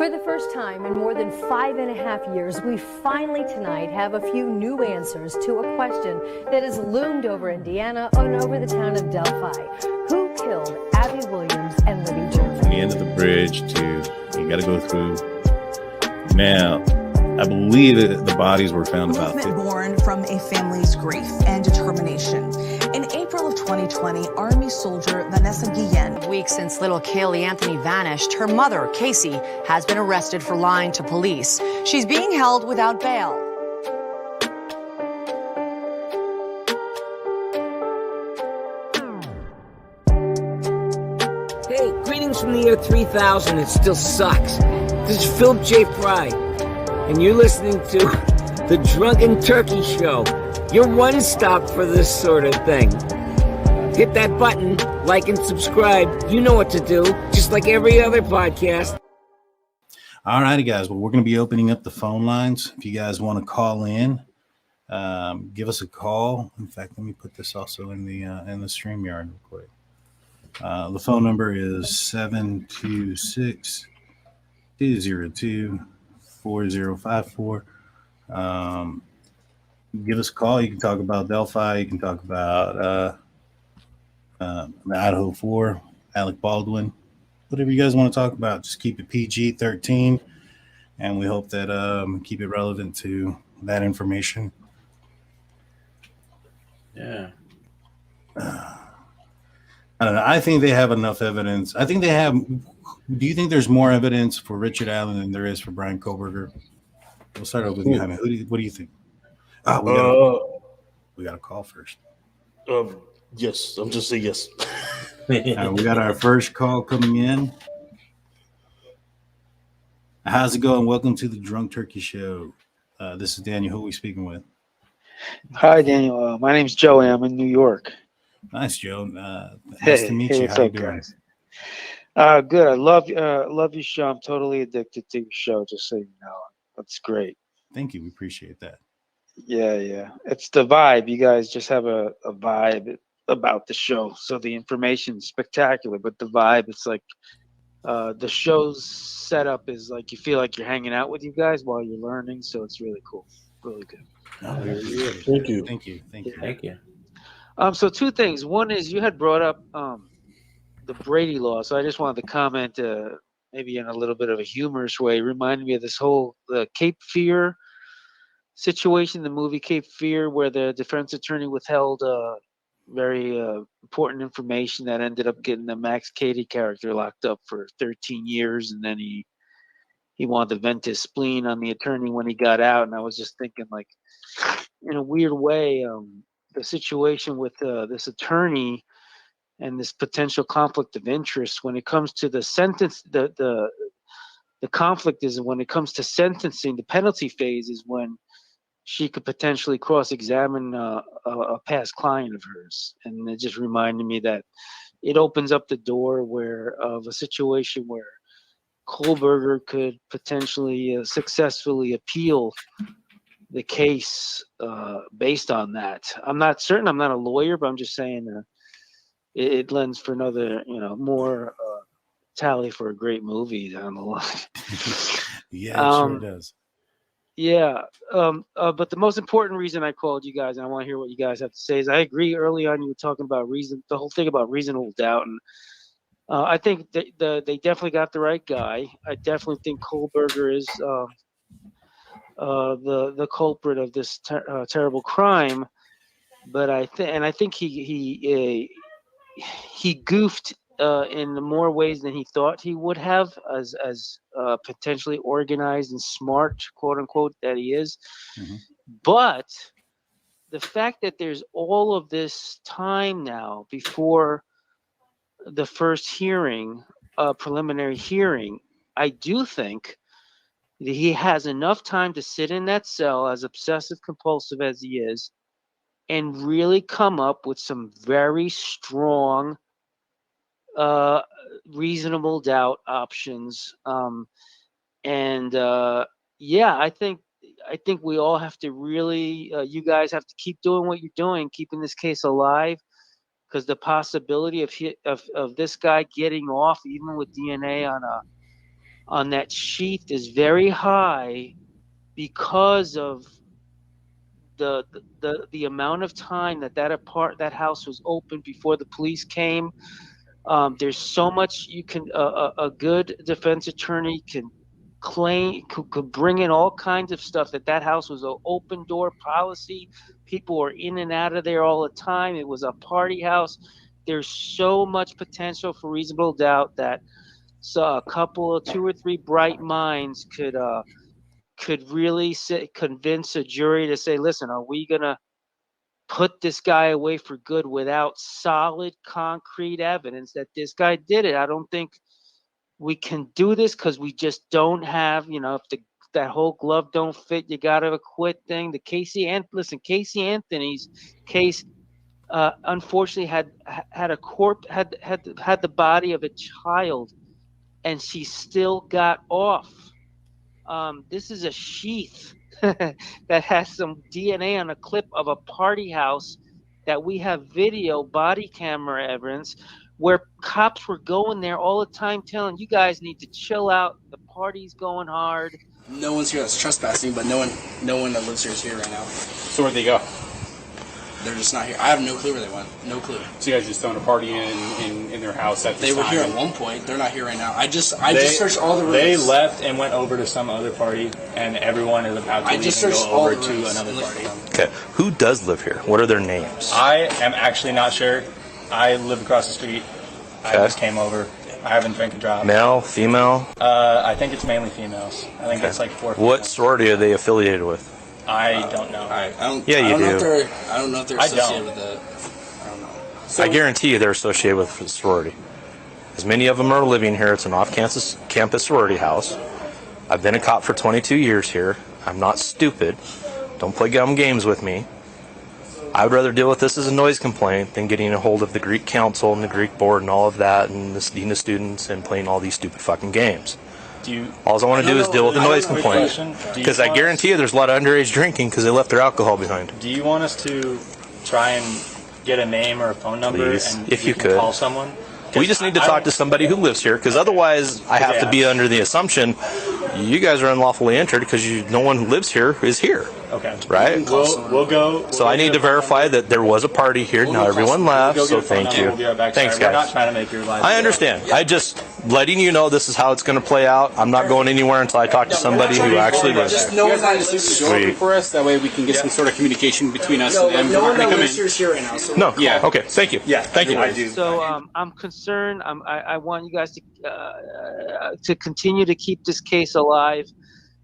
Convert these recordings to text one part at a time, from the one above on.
For the first time in more than 5.5 years, we finally tonight have a few new answers to a question that has loomed over Indiana and over the town of Delphi. Who killed Abby Williams and Libby German? The end of the bridge you got to go through. Now, I believe that the bodies were found about 50. Born from a family's grief and determination. In April of 2020, Army soldier Vanessa Guillen. Weeks since little Kaylee Anthony vanished, her mother, Casey, has been arrested for lying to police. She's being held without bail. Hey, greetings from the year 3000. It still sucks. This is Philip J. Fry, and you're listening to The Drunken Turkey Show, your one-stop for this sort of thing. Hit that button, like and subscribe. You know what to do, just like every other podcast. All righty, guys. Well, we're going to be opening up the phone lines. If you guys want to call in, give us a call. In fact, let me put this also in the StreamYard real quick. The phone number is 726-202-4054. Give us a call. You can talk about Delphi. You can talk about the Idaho 4, Alec Baldwin. Whatever you guys want to talk about, just keep it PG-13. And we hope that keep it relevant to that information. Yeah. I don't know. I think they have enough evidence. I think they have. Do you think there's more evidence for Richard Allen than there is for Brian Kohberger? We'll start off with you, Jaime. What do you think? We got a call first. Yes, I'm just saying yes. We got our first call coming in. How's it going? Welcome to the Drunk Turkey Show. This is Daniel. Who are we speaking with? Hi, Daniel. My name's Joey. I'm in New York. Nice, Joe. Nice to meet you. What's How you up, doing? guys? Good. I love your show. I'm totally addicted to your show, just so you know. That's great. Thank you. We appreciate that. Yeah. It's the vibe. You guys just have a vibe about the show. So the information's spectacular, but the vibe, it's like the show's setup is like you feel like you're hanging out with you guys while you're learning. So it's really cool. Really good. Thank you. Thank you. Thank you. So two things. One is you had brought up the Brady law. So I just wanted to comment maybe in a little bit of a humorous way. It reminded me of this whole Cape Fear situation, the movie Cape Fear, where the defense attorney withheld very important information that ended up getting the Max Cady character locked up for 13 years. And then he wanted to vent his spleen on the attorney when he got out. And I was just thinking, like, in a weird way, the situation with this attorney and this potential conflict of interest when it comes to the sentence, the conflict is when it comes to sentencing. The penalty phase is when she could potentially cross-examine a past client of hers, and it just reminded me that it opens up the door of a situation where Kohberger could potentially successfully appeal the case based on that. I'm not certain. I'm not a lawyer, but I'm just saying it lends for another, more tally for a great movie down the line. Yeah, it sure does. Yeah. But the most important reason I called you guys, and I want to hear what you guys have to say, is I agree early on you were talking about the whole thing about reasonable doubt. And I think they definitely got the right guy. I definitely think Kohberger is the culprit of this terrible crime, but I think he goofed in more ways than he thought he would have, as potentially organized and smart, quote unquote, that he is. Mm-hmm. But the fact that there's all of this time now before the first hearing, preliminary hearing, I do think that he has enough time to sit in that cell, as obsessive compulsive as he is, and really come up with some very strong reasonable doubt options. I think we all have to really, you guys have to keep doing what you're doing, keeping this case alive, because the possibility of this guy getting off, even with DNA on that sheath is very high because of the amount of time that house was open before the police came. There's so much you can a good defense attorney can claim could bring in all kinds of stuff that house was an open door policy. People were in and out of there all the time. It was a party house. There's so much potential for reasonable doubt that a couple of 2 or 3 bright minds could really convince a jury to say, listen, are we gonna put this guy away for good without solid concrete evidence that this guy did it? I don't think we can do this because we just don't have, if that whole glove don't fit, you gotta acquit thing. Casey Anthony's case, unfortunately had a corpse, had the body of a child, and she still got off. This is a sheath that has some DNA on a clip of a party house that we have video body camera evidence where cops were going there all the time telling you guys need to chill out. The party's going hard. No one's here that's trespassing, but no one that lives here is here right now. So where'd they go? They're just not here. I have no clue where they went. No clue. So you guys just throwing a party in their house at this They were time? here at one point. They're not here right now. I just searched all the rooms. They left and went over to some other party, and everyone is about to leave and go over to another party. Okay, who does live here? What are their names? I am actually not sure. I live across the street. Okay. I just came over. I haven't drank a drop. Male, female? I think it's mainly females. I think it's like 4 females. What sorority are they affiliated with? I don't know. Yeah, you I don't do. know if they're associated with it. I don't know. I guarantee you they're associated with a sorority. As many of them are living here, it's an off-campus sorority house. I've been a cop for 22 years here. I'm not stupid. Don't play dumb games with me. I would rather deal with this as a noise complaint than getting a hold of the Greek council and the Greek board and all of that and the dean of students and playing all these stupid fucking games. All I want to do is deal with the noise complaint. Because I guarantee you there's a lot of underage drinking because they left their alcohol behind. Do you want us to try and get a name or a phone number? Please, and if you could. Call someone? We just need to talk to somebody who lives here, because otherwise I have to be under the assumption you guys are unlawfully entered because no one who lives here is here. Okay. Right? We'll go. So I need to verify that there was a party here. Now everyone left, so thank you. We'll be right back. Thanks, Sorry, guys. We're not trying to make your life. I understand. I just letting you know this is how it's going to play out. I'm not going anywhere until I talk to somebody who actually lives Just there. no You one's guys not want to show up for us? That way we can get some sort of communication between us and them. No one that Come lives in. here is here right now. So No. Yeah. Okay. Thank you. Yeah. Thank you. I do. So I'm concerned. I want you guys to continue to keep this case alive,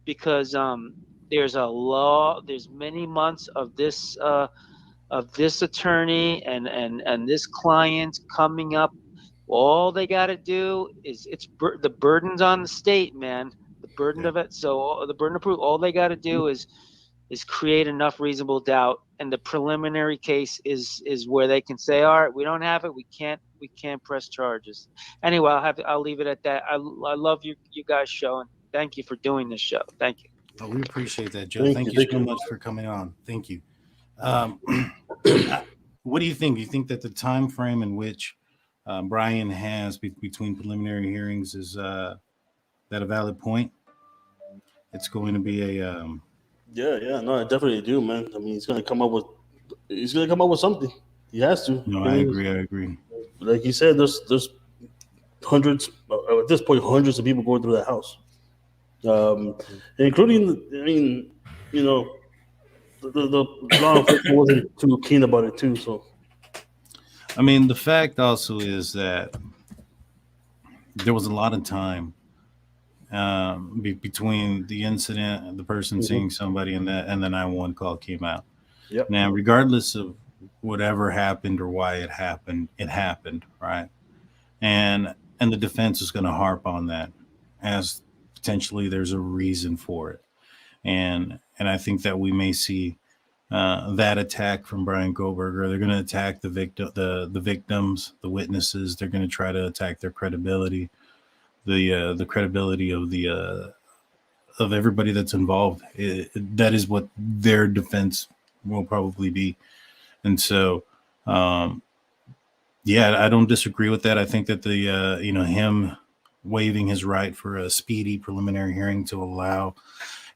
because there's many months of this attorney and this client coming up. All they got to do is the burden's on the state, man. The burden of it. So the burden of proof. All they got to do is create enough reasonable doubt, and the preliminary case is where they can say, all right, we don't have it. We can't press charges. Anyway, I'll leave it at that. I love you guys' show, and thank you for doing this show. Thank you. Oh, we appreciate that, Joe. Thank you so much for coming on. Thank you. What do you think? Do you think that the time frame in which Brian has between preliminary hearings is that a valid point? It's going to be a Yeah, no, I definitely do, man. I mean, he's gonna come up with something. He has to. No, I agree. Like you said, there's hundreds at this point, hundreds of people going through that house, including. I mean, the law enforcement wasn't too keen about it too. So, I mean, the fact also is that there was a lot of time between the incident and the person seeing somebody and the 911 call came out. Yep. Now, regardless of whatever happened or why it happened, right? And the defense is going to harp on that as potentially there's a reason for it. And I think that we may see that attack from Brian Kohberger. They're going to attack the victims, the witnesses. They're going to try to attack their credibility, the credibility of everybody that's involved. That is what their defense will probably be. And so, I don't disagree with that. I think that him waiving his right for a speedy preliminary hearing to allow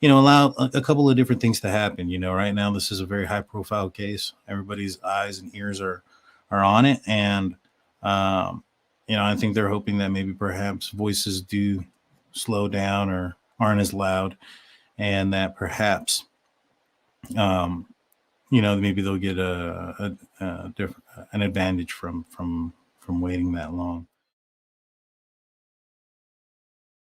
a couple of different things to happen. Right now, this is a very high profile case. Everybody's eyes and ears are on it. And, I think they're hoping that maybe perhaps voices do slow down or aren't as loud, and that perhaps, maybe they'll get a different, an advantage from waiting that long.